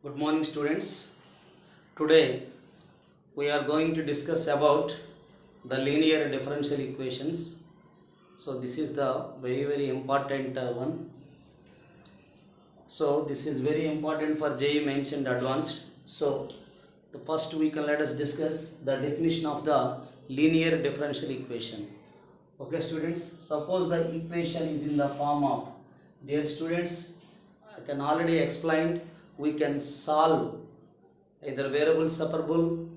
Good morning, students. Today we are going to discuss about the linear differential equations. So this is the very important one. So this is very important for JEE Mains and Advanced. So the first we can let us discuss the definition of the linear differential equation. Okay, students. Suppose the equation is in the form of, dear students, I can already explain. We can solve either variable separable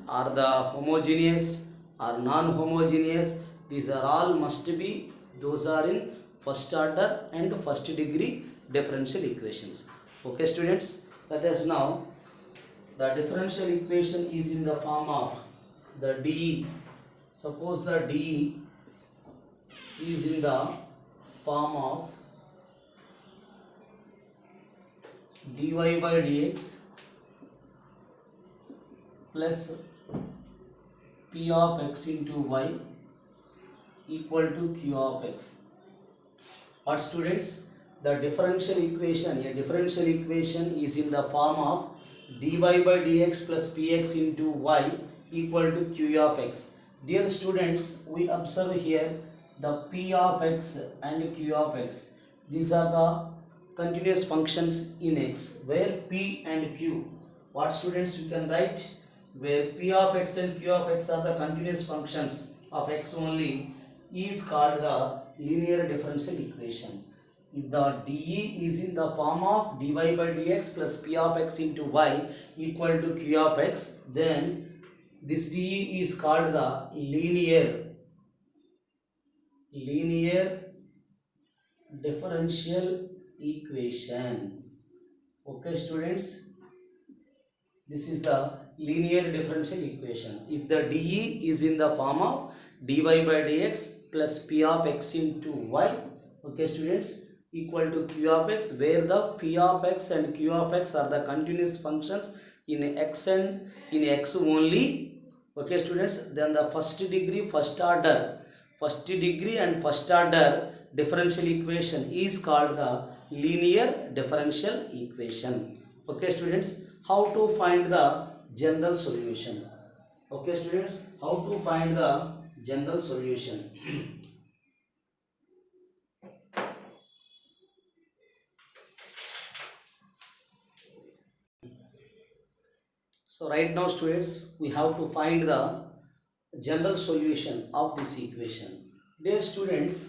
or the homogeneous or non-homogeneous. These are all must be, those are in first order and first degree differential equations. Okay, students, let us now, the differential equation is in the form of the DE. Suppose the DE is in the form of dy by dx plus p of x into y equal to q of x. What, students? The differential equation, a differential equation is in the form of dy by dx plus px into y equal to q of x. Dear students, we observe here the p of x and q of x. These are the continuous functions in x, where p and q, what, students, we can write, where p of x and q of x are the continuous functions of x only, is called the linear differential equation. If the DE is in the form of dy by dx plus p of x into y equal to q of x, then this DE is called the linear differential equation. Okay, students, this is the linear differential equation. If the DE is in the form of dy by dx plus p of x into y, okay, students, equal to q of x, where the p of x and q of x are the continuous functions in x and in x only. Okay, students, then the first degree and first order differential equation is called the linear differential equation. Okay, students, how to find the general solution? Okay, students, how to find the general solution? So right now, students, we have to find the general solution of this equation. Dear students,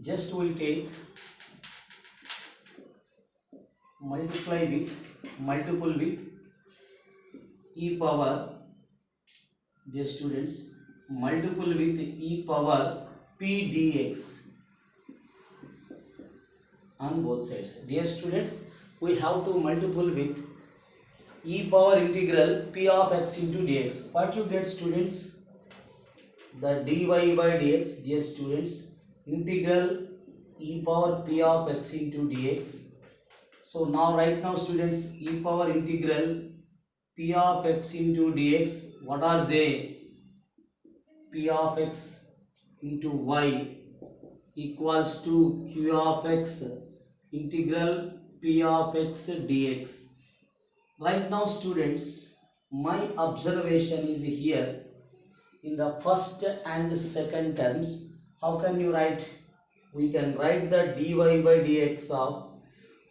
just we take multiple with e power, dear students, multiple with e power p dx on both sides. Dear students, we have to multiple with e power integral p of x into dx. What you get, students? The dy by dx, dear students, integral e power p of x into dx. So now right now, students, e power integral p of x into dx, what are they? P of x into y equals to q of x integral p of x dx. Right now, students, my observation is here in the first and second terms. How can you write? We can write the dy by dx of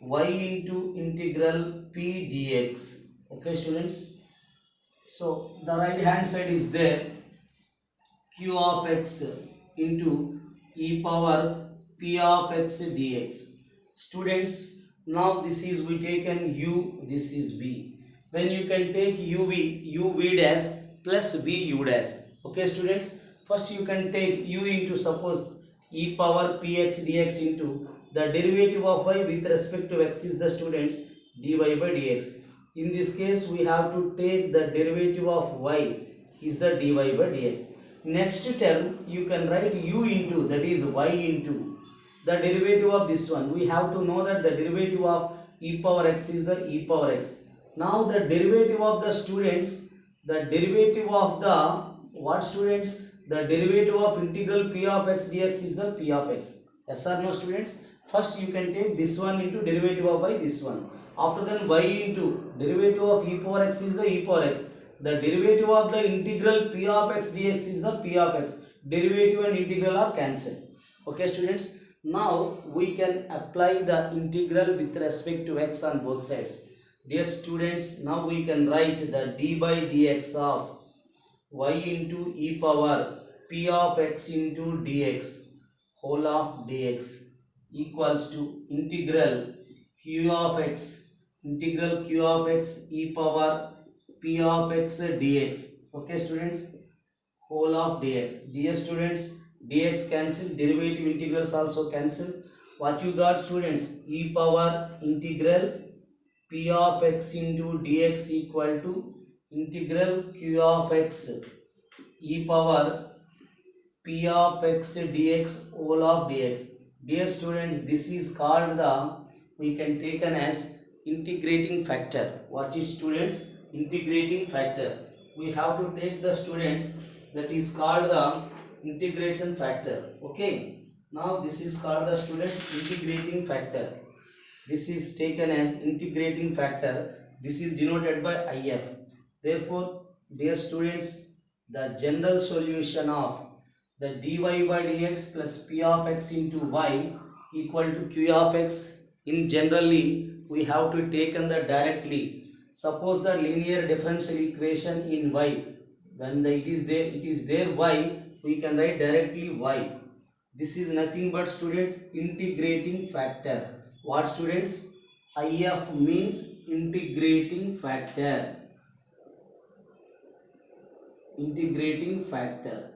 y into integral p dx. Okay, students, so the right hand side is there, q of x into e power p of x dx. Students, now this is we taken u, this is v. When you can take uv dash plus vu dash. Okay, students, first you can take u into, suppose, e power px dx into the derivative of y with respect to x is the, students, dy by dx. In this case, we have to take the derivative of y is the dy by dx. Next term, you can write u into, that is y into the derivative of this one. We have to know that the derivative of e power x is the e power x. Now the derivative of the, students, the derivative of the, what, students? The derivative of integral p of x dx is the p of x. Yes or no, students? First you can take this one into derivative of y, this one. After then y into derivative of e power x is the e power x. The derivative of the integral p of x dx is the p of x. Derivative and integral are cancelled. Okay students, now we can apply the integral with respect to x on both sides. Dear students, now we can write the d by dx of y into e power p of x into dx whole of dx equals to integral q of x e power p of x dx. Okay students, whole of dx. Dear students, dx cancel, derivative integrals also cancel. What you got students? E power integral p of x into dx equal to integral q of x e power p of x dx whole of dx. Dear students, this is called the, we can take an as integrating factor. What is students? Integrating factor. We have to take the students, that is called the integration factor. Okay, now this is called the students integrating factor. This is taken as integrating factor. This is denoted by if. Therefore, dear students, the general solution of the dy by dx plus p of x into y equal to q of x, in generally we have to taken the directly. Suppose the linear differential equation in y, when it is there y, we can write directly y. This is nothing but students integrating factor. What students? IF means integrating factor. Integrating factor.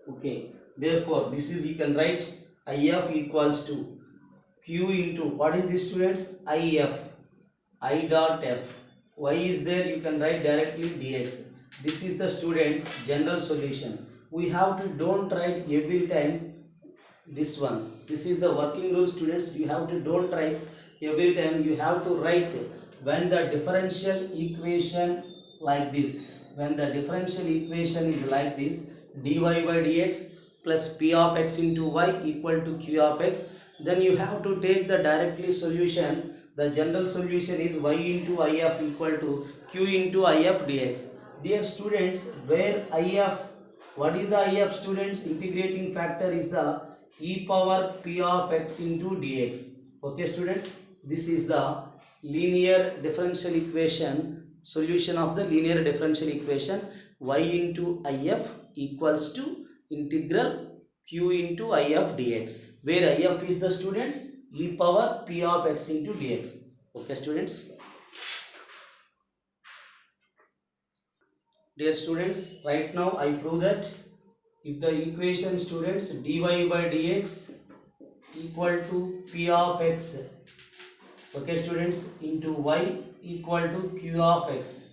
Okay, therefore this is, you can write IF equals to q into, what is this students? IF, I dot f. Y is there, you can write directly dx. This is the students general solution. We have to don't write every time this one. This is the working rule students. You have to don't write every time. You have to write when the differential equation like this. When the differential equation is like this, dy by dx plus p of x into y equal to q of x, then you have to take the directly solution. The general solution is y into if equal to q into if dx. Dear students, where if, what is the if students? Integrating factor is the e power p of x into dx. Okay students, this is the linear differential equation, solution of the linear differential equation. Y into if equals to integral q into if dx, where if is the students e power p of x into dx. Okay students, dear students, right now I prove that if the equation students dy by dx equal to p of x, okay students, into y equal to q of x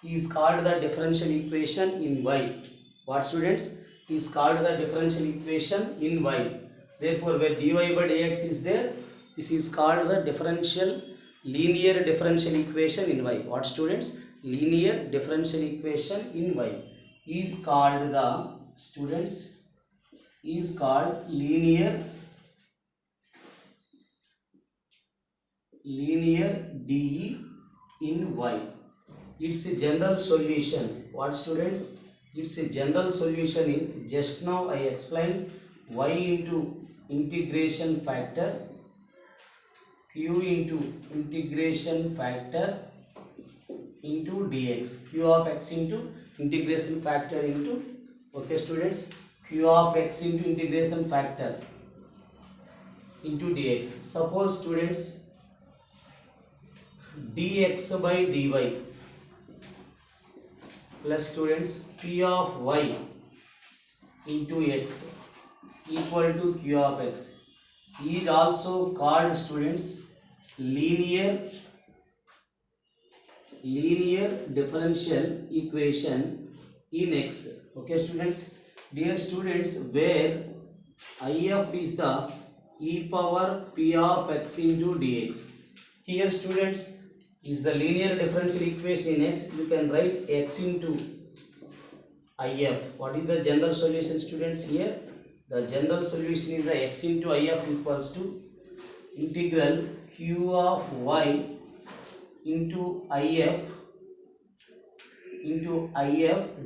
is called the differential equation in y. What students? Is called the differential equation in y. Therefore, where dy by dx is there, this is called the linear differential equation in y. What students? Linear differential equation in y is called the students, is called linear DE in y. It's a general solution. What students? It's a general solution in, just now I explained, y into integration factor, q into integration factor into dx, q of x into integration factor into, okay students, q of x into integration factor into dx. Suppose students dx by dy plus students p of y into x equal to q of x is also called students linear differential equation in x. Okay students, dear students, where if is the e power p of x into dx. Here students is the linear differential equation in x. You can write x into if. What is the general solution students here? The general solution is the x into if equals to integral q of y into if,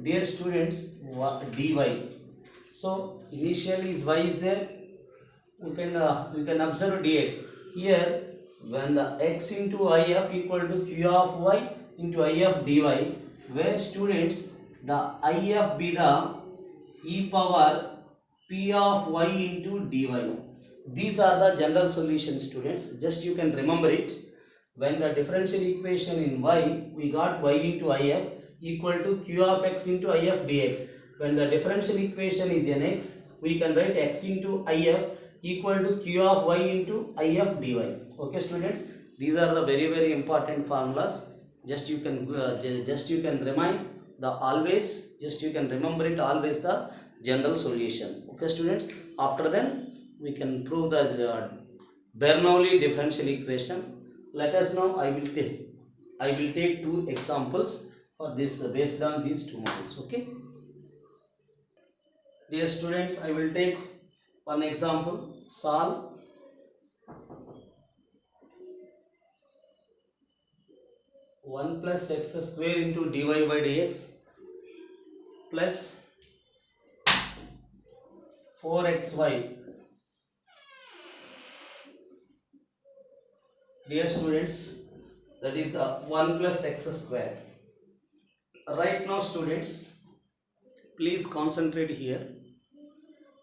dear students, dy. So initially is y is there, we can observe dx. Here when the x into if equal to q of y into if dy, where students the if be the e power p of y into dy. These are the general solutions, students. Just you can remember it. When the differential equation in y, we got y into if equal to q of x into if dx. When the differential equation is in x, we can write x into if equal to q of y into if dy. Okay, students, these are the very important formulas. Just you can remind the always, just you can remember it always the general solution. Okay, students, after then we can prove the Bernoulli differential equation. Let us know. I will take two examples for this based on these two models. Okay, dear students, I will take one example. Solve 1 plus x square into dy by dx plus 4xy. Dear students, that is the 1 plus x square. Right now, students, please concentrate here.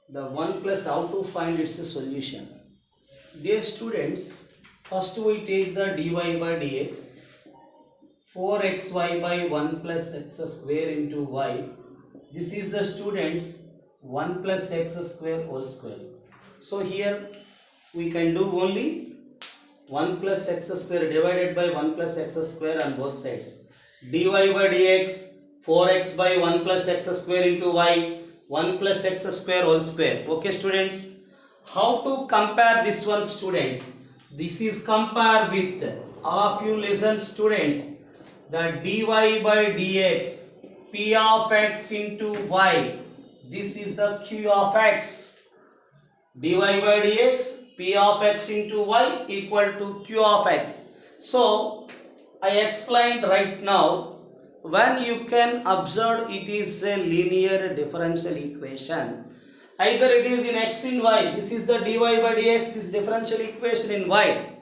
The 1 plus, how to find its solution. Dear students, first we take the dy by dx, 4xy by 1 plus x square into y. This is the students 1 plus x square whole square. So here we can do only 1 plus x square divided by 1 plus x square on both sides. dy by dx 4x by 1 plus x square into y, 1 plus x square whole square. Okay, students, how to compare this one, students? This is compare with, all of you listen, students, the dy by dx p of x into y. This is the q of x. dy by dx p of x into y equal to q of x. So I explained right now, when you can observe it is a linear differential equation. Either it is in x in y, this is the dy by dx, this differential equation in y.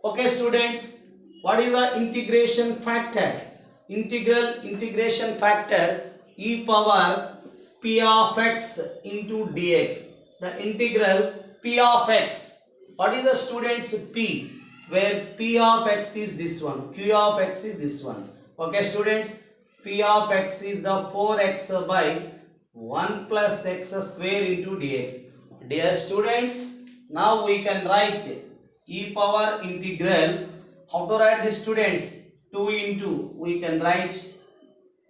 Okay, students, what is the integration factor? Integration factor e power p of x into dx. The integral p of x. What is the students p? Where p of x is this one, q of x is this one. Okay, students, p of x is the 4x by 1 plus x square into dx. Dear students, now we can write e power integral. How to write this, students? 2 into, we can write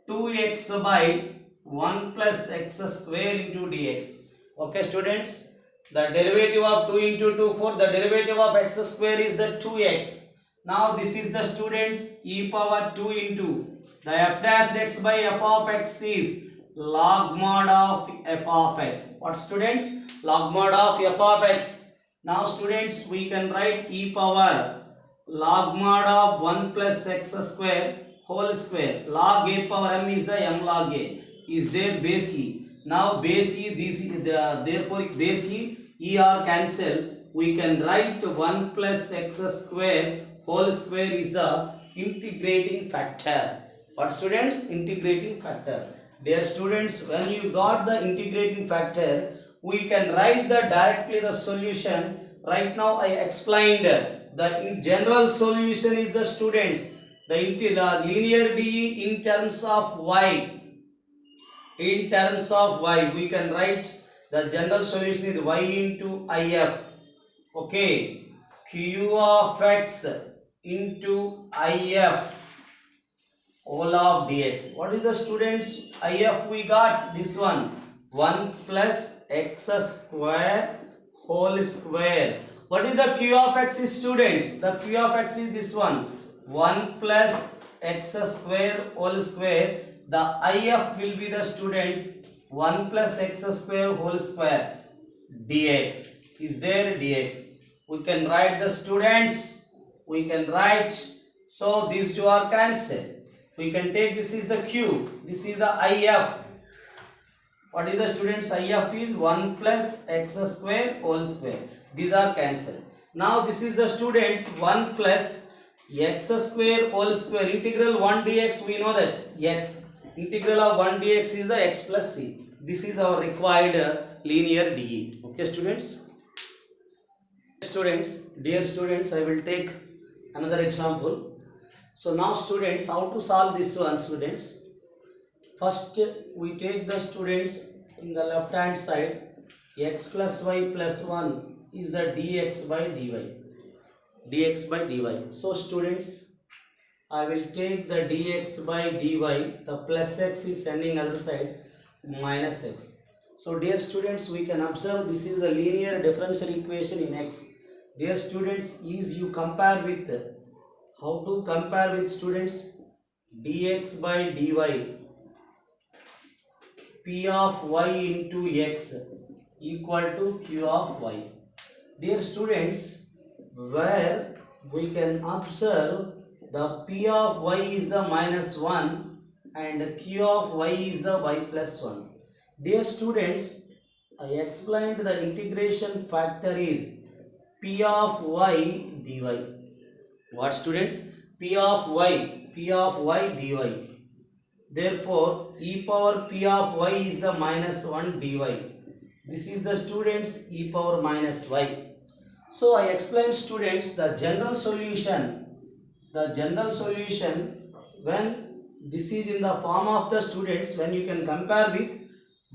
2x by 1 plus x square into dx. Okay, students, the derivative of 2 into 2, 4, the derivative of x square is the 2x. Now this is the, students, e power 2 into the f dash x by f of x is log mod of f of x. What, students? Log mod of f of x. Now students, we can write e power log mod of 1 plus x square whole square. Log a power m is the m log a. Is there base e? Now base e, this is the, therefore base e are cancel. We can write 1 plus x square whole square is the integrating factor. What, students? Integrating factor. Dear students, when you got the integrating factor, we can write the directly the solution. Right now I explained the general solution is the, students, the linear DE in terms of y. In terms of y, we can write the general solution is y into if. Okay, q of x into if whole of dx. What is the, students? If we got this one, 1 plus x square whole square. What is the q of x, students? The q of x is this one, 1 plus x square whole square. The if will be the, students, 1 plus x square whole square dx. Is there dx? We can write the, students, we can write So these two are cancelled. We can take this is the Q, this is the IF. What is the students? IF is 1 plus x square whole square. These are cancelled. Now this is the students 1 plus x square whole square. Integral 1 dx, we know that x. Integral of 1 dx is the x plus c. This is our required linear DE. Okay students? Dear students, I will take another example. So now students, how to solve this one students? First we take the students in the left hand side, x plus y plus 1 is the dx by dy. So students, I will take the dx by dy, the plus x is sending other side, minus x. So dear students, we can observe this is the linear differential equation in x. Dear students, is you compare with, how to compare with students? Dx by dy, p of y into x equal to q of y. Dear students, where we can observe the p of y is the minus 1 and q of y is the y plus 1. Dear students, I explained the integration factor is p of y dy. What students? P of y dy. Therefore, e power p of y is the minus 1 dy. This is the students e power minus y. So I explained students the general solution. The general solution when this is in the form of the students, when you can compare with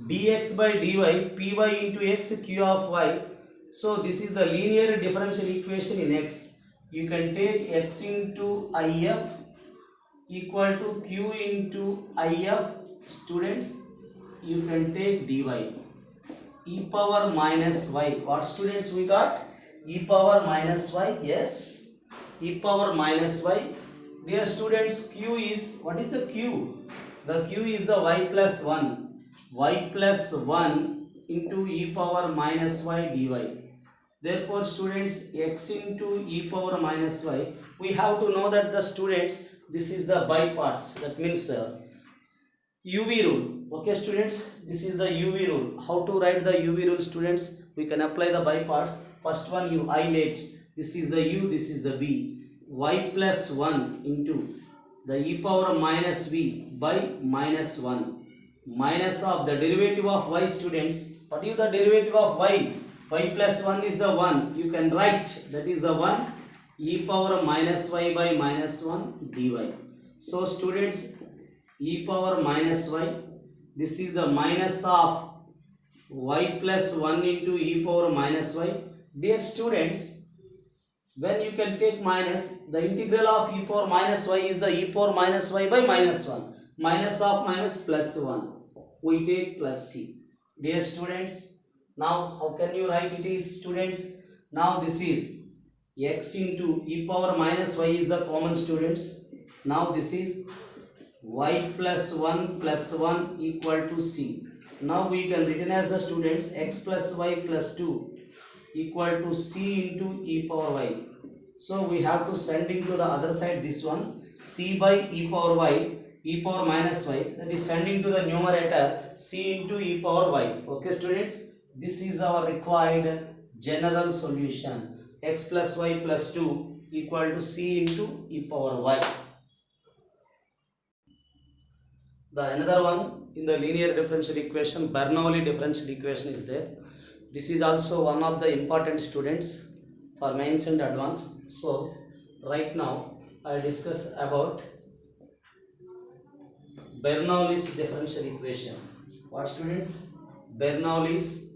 dx by dy, py into x, q of y. So this is the linear differential equation in x. You can take x into if equal to q into if, students. You can take dy, e power minus y. What students we got? E power minus y. Yes, e power minus y. Dear students, q is, what is the q? The q is the y plus 1. Y plus 1 into e power minus y dy. Therefore students, x into e power minus y, we have to know that the students, this is the by parts, that means UV rule. Okay students, this is the UV rule. How to write the UV rule students? We can apply the by parts. First one, you isolate, this is the u, this is the v. Y plus 1 into the e power minus v by minus 1. Minus of the derivative of y, students. What is the derivative of y? Y plus 1 is the 1. You can write, that is the 1, e power minus y by minus 1 dy. So students, e power minus y, this is the minus of y plus 1 into e power minus y. Dear students, when you can take minus, the integral of e power minus y is the e power minus y by minus 1. Minus of minus plus 1. We take plus c. Dear students, now how can you write it is, students? Now this is x into e power minus y is the common, students. Now this is y plus 1 equal to c. Now we can written as the students x plus y plus 2 equal to c into e power y. So we have to send into the other side this one, c by e power y, e power minus y, that is sending to the numerator c into e power y. Okay students, this is our required general solution, x plus y plus 2 equal to c into e power y. The another one in the linear differential equation, Bernoulli differential equation is there. This is also one of the important students for mains and advanced. So right now I discuss about Bernoulli's differential equation. What students? Bernoulli's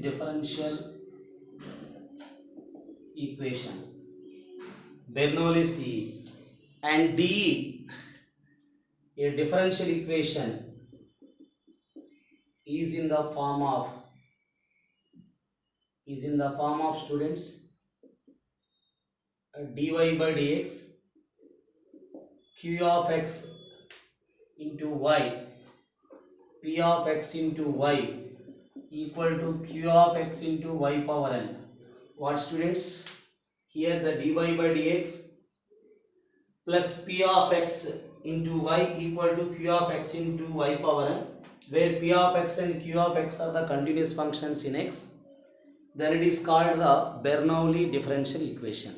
differential equation. Bernoulli's DE. And DE, a differential equation, is in the form of students dy by dx q of x into y, p of x into y equal to q of x into y power n. What students? Here the dy by dx plus p of x into y equal to q of x into y power n, where p of x and q of x are the continuous functions in x. Then it is called the Bernoulli differential equation.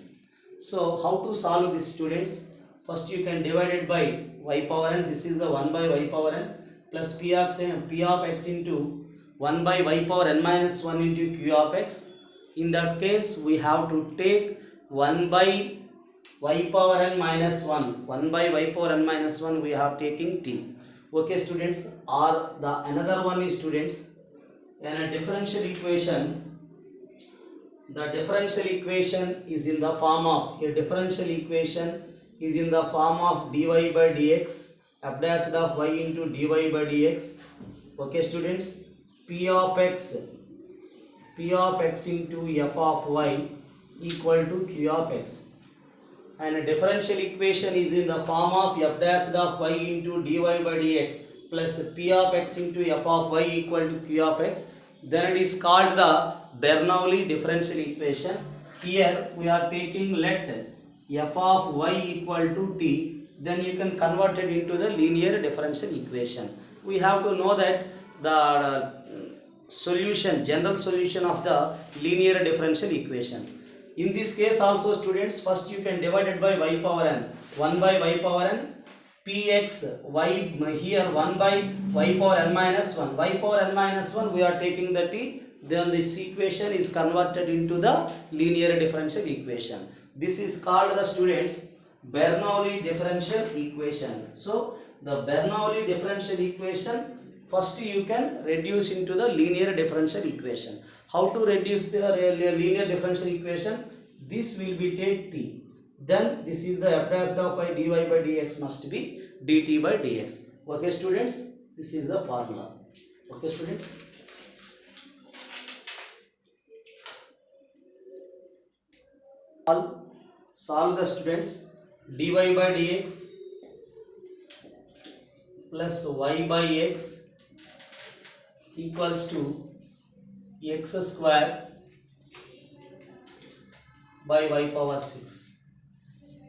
So how to solve this, students? First you can divide it by y power n. This is the 1 by y power n plus p of x into 1 by y power n minus 1 into q of x. In that case we have to take 1 by y power n minus 1. 1 by y power n minus 1 we have taken t. Okay students, or the another one is, students, in a differential equation, the differential equation is in the form of dy by dx f dash of y into dy by dx. Okay students, p of x into f of y equal to q of x, and a differential equation is in the form of f dash of y into dy by dx plus p of x into f of y equal to q of x. Then it is called the Bernoulli differential equation. Here we are taking let f of y equal to t, then you can convert it into the linear differential equation. We have to know that the solution, general solution of the linear differential equation. In this case also, students, first you can divide it by y power n. 1 by y power n px y, here 1 by y power n minus 1. Y power n minus 1 we are taking the t, then this equation is converted into the linear differential equation. This is called the, students, Bernoulli differential equation. So the Bernoulli differential equation, first you can reduce into the linear differential equation. How to reduce the linear differential equation? This will be take t. Then this is the f dash of y dy by dx must be dt by dx. Okay students, this is the formula. Okay students. Solve the, students, dy by dx plus y by x equals to x square by y power 6.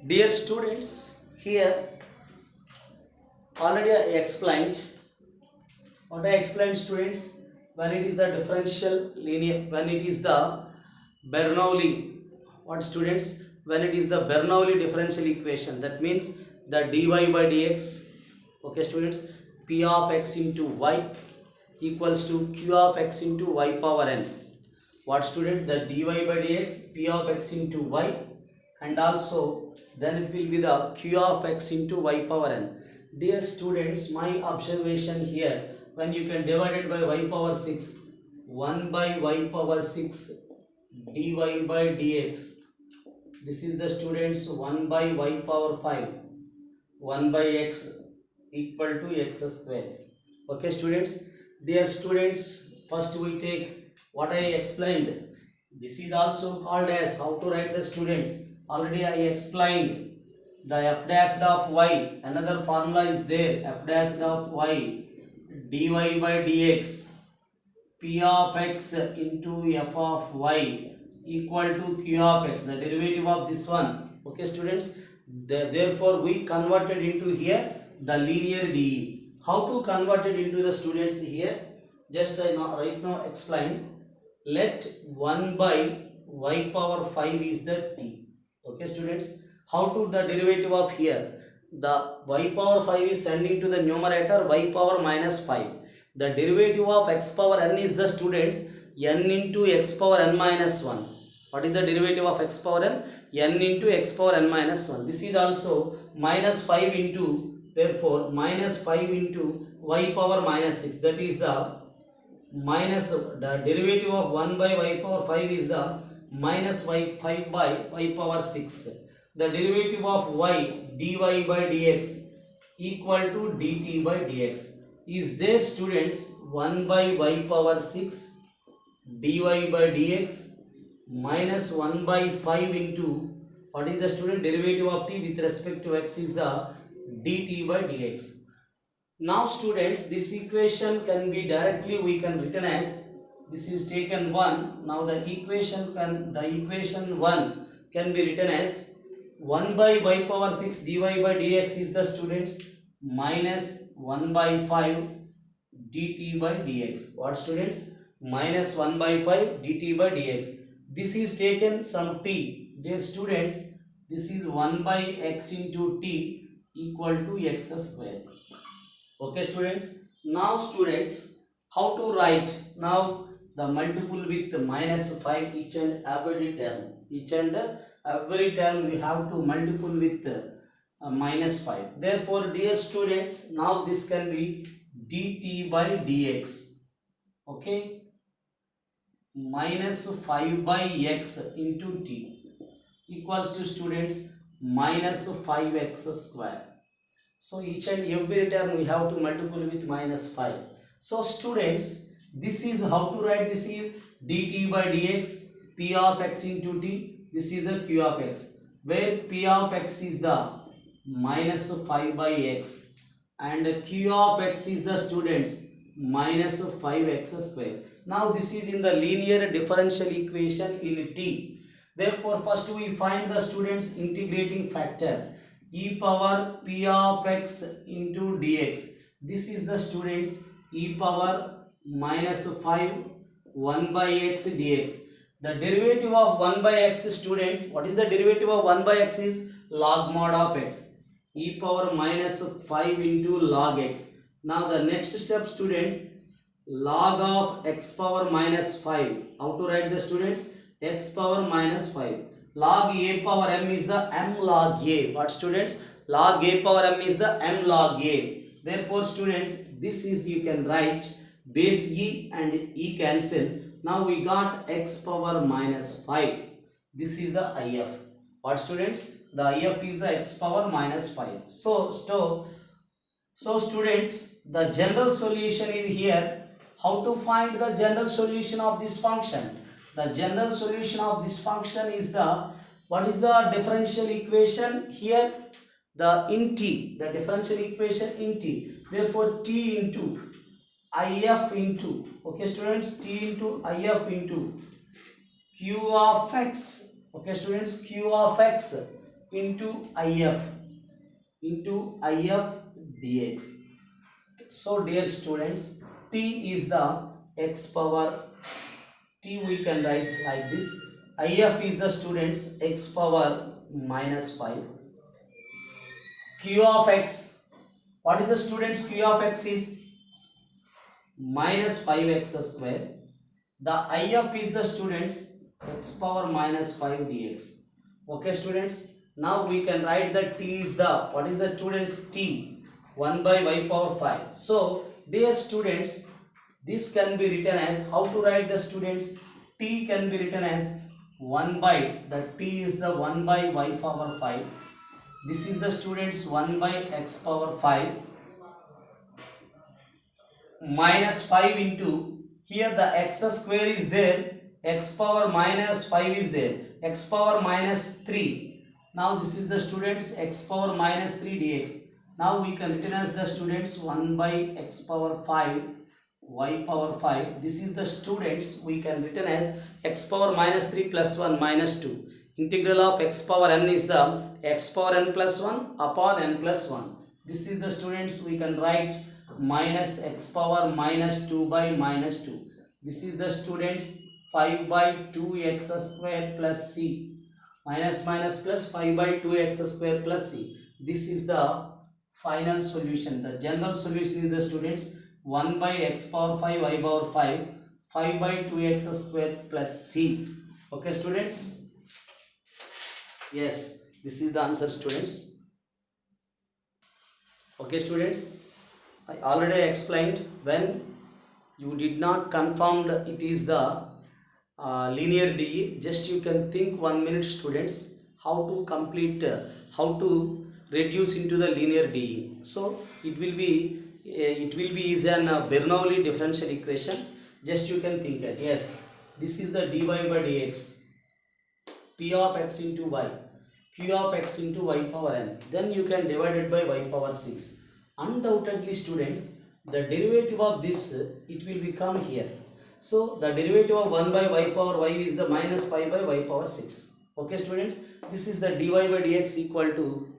Dear students, here already I explained. What I explained, students, when it is the differential linear, when it is the Bernoulli, what, students, when it is the Bernoulli differential equation, that means the dy by dx, okay students, p of x into y equals to q of x into y power n. What, students, the dy by dx p of x into y, and also then it will be the q of x into y power n. Dear students, my observation here, when you can divide it by y power 6, 1 by y power 6 dy by dx, this is the, students, 1 by y power 5, 1 by x equal to x square. Okay students, dear students, first we take what I explained. This is also called as, how to write the, students, already I explained the f dash of y, another formula is there, f dash of y dy by dx p of x into f of y equal to q of x, the derivative of this one. Okay students, therefore we converted into here the linear dE. How to convert it into the, students, here? Just I right now explain. Let 1 by y power 5 is the t. Okay students, how to the derivative of here? The y power 5 is sending to the numerator, y power minus 5. The derivative of x power n is the, students, n into x power n minus 1. What is the derivative of x power n? N into x power n minus 1. This is also minus 5 into, therefore minus 5 into y power minus 6. That is the minus, the derivative of 1 by y power 5 is the minus y 5 by y power 6. The derivative of y dy by dx equal to dt by dx is there, students, 1 by y power 6 dy by dx minus 1 by 5 into, what is the, student, derivative of t with respect to x is the dt by dx. Now students, this equation can be directly, we can written as this is taken 1. Now the equation 1 can be written as 1 by y power 6 dy by dx is the students minus 1 by 5 dt by dx. What students? Minus 1 by 5 dt by dx. This is taken some t. Dear students, this is 1 by x into t equal to x square. Okay students. Now students, how to write? Now the multiple with minus 5 each and every term. Each and every term we have to multiple with minus 5. Therefore, dear students, now this can be dt by dx. Okay, minus 5 by x into t equals to students minus 5x square. So each and every term we have to multiple with minus 5. So students, this is how to write. This is dt by dx p of x into t. This is the q of x, where p of x is the minus 5 by x and q of x is the students minus 5x square. Now this is in the linear differential equation in t. Therefore, first we find the students integrating factor e power p of x into dx. This is the students e power minus 5 1 by x dx. The derivative of 1 by x students, what is the derivative of 1 by x is log mod of x. E power minus 5 into log x. Now the next step student, log of x power minus 5. How to write the students? X power minus 5. Log a power m is the m log a. What students? Log a power m is the m log a. Therefore students, this is you can write base e and e cancel. Now we got x power minus 5. This is the if. What students? The if is the x power minus 5. So students, the general solution is here. How to find the general solution of this function? The general solution of this function is the, what is the differential equation here? The in t, the differential equation in t. Therefore t into if into, okay students, t into if into q of x. Okay students, q of x into if dx. So dear students, t is the x power, t we can write like this. If is the students x power minus 5. Q of x, what is the students q of x is minus 5x square. The if is the students x power minus 5 dx. Okay students, now we can write that t is the, what is the students t 1 by y power 5. So dear students, this can be written as, how to write the students? T can be written as 1 by, the t is the 1 by y power 5. This is the students 1 by x power 5 minus 5 into, here the x square is there, x power minus 5 is there, x power minus 3. Now this is the students x power minus 3 dx. Now we can written as the students 1 by x power 5 y power 5. This is the students we can written as x power minus 3 plus 1 minus 2. Integral of x power n is the x power n plus 1 upon n plus 1. This is the students we can write minus x power minus 2 by minus 2. This is the students 5 by 2x square plus c. Minus minus plus 5 by 2x square plus c. This is the final solution. The general solution is the students 1 by x power 5 y power 5 5 by 2x square plus c. Okay students? Yes, this is the answer students. Okay students, I already explained when you did not confirm it is the linear DE, just you can think 1 minute students how to complete, how to reduce into the linear DE. So it will be is an Bernoulli differential equation. Just you can think it. Yes, this is the dy by dx, p of x into y, q of x into y power n. Then you can divide it by y power 6. Undoubtedly students, the derivative of this, it will become here. So the derivative of 1 by y power y is the minus 5 by y power 6. Okay students, this is the dy by dx equal to,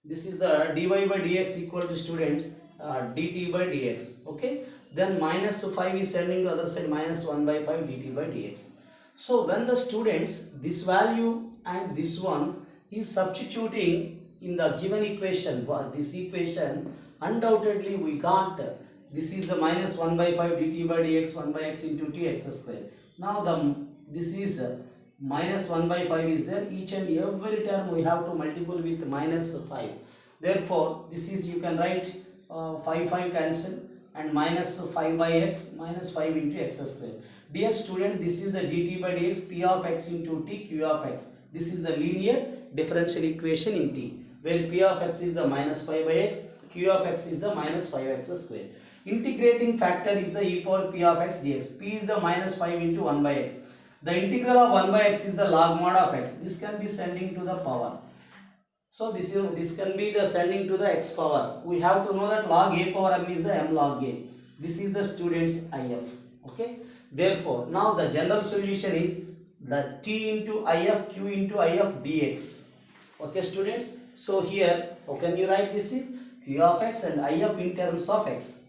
this is the dy by dx equal to students dt by dx. Okay, then minus 5 is sending to other side, minus 1 by 5 dt by dx. So when the students, this value and this one is substituting in the given equation, this equation, undoubtedly we got, this is the minus 1 by 5 dt by dx 1 by x into t x square. Now this is minus 1 by 5 is there, each and every term we have to multiple with minus 5. Therefore this is, you can write 5 cancel and minus 5 by x minus 5 into x square. Dear student, this is the dt by dx p of x into t q of x. This is the linear differential equation in t, where p of x is the minus 5 by x, q of x is the minus 5x square. Integrating factor is the e power p of x dx. P is the minus 5 into 1 by x. The integral of 1 by x is the log mod of x. This can be sending to the power. So this can be the sending to the x power. We have to know that log a power m is the m log a. This is the student's if. Okay. Therefore, now the general solution is the t into if q into if dx. Okay students. So here, how can you write this is q of x and if in terms of x.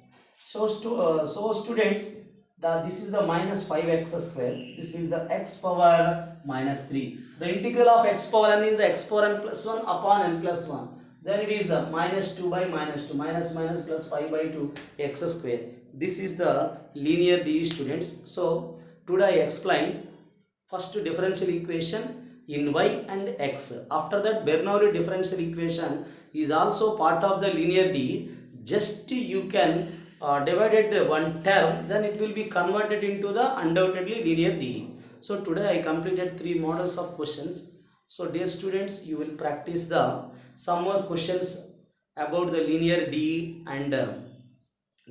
So students, this is the minus 5x square. This is the x power minus 3. The integral of x power n is the x power n plus 1 upon n plus 1. Then it is the minus 2 by minus 2, minus plus 5 by 2 x square. This is the linear DE students. So today I explained first differential equation in y and x. After that, Bernoulli differential equation is also part of the linear DE. Just you can divided one term, then it will be converted into the undoubtedly linear DE. So today I completed 3 models of questions. So dear students, you will practice some more questions about the linear DE and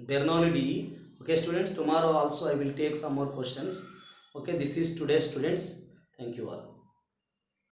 Bernoulli DE. Okay students, tomorrow also I will take some more questions. Okay, this is today's students. Thank you all.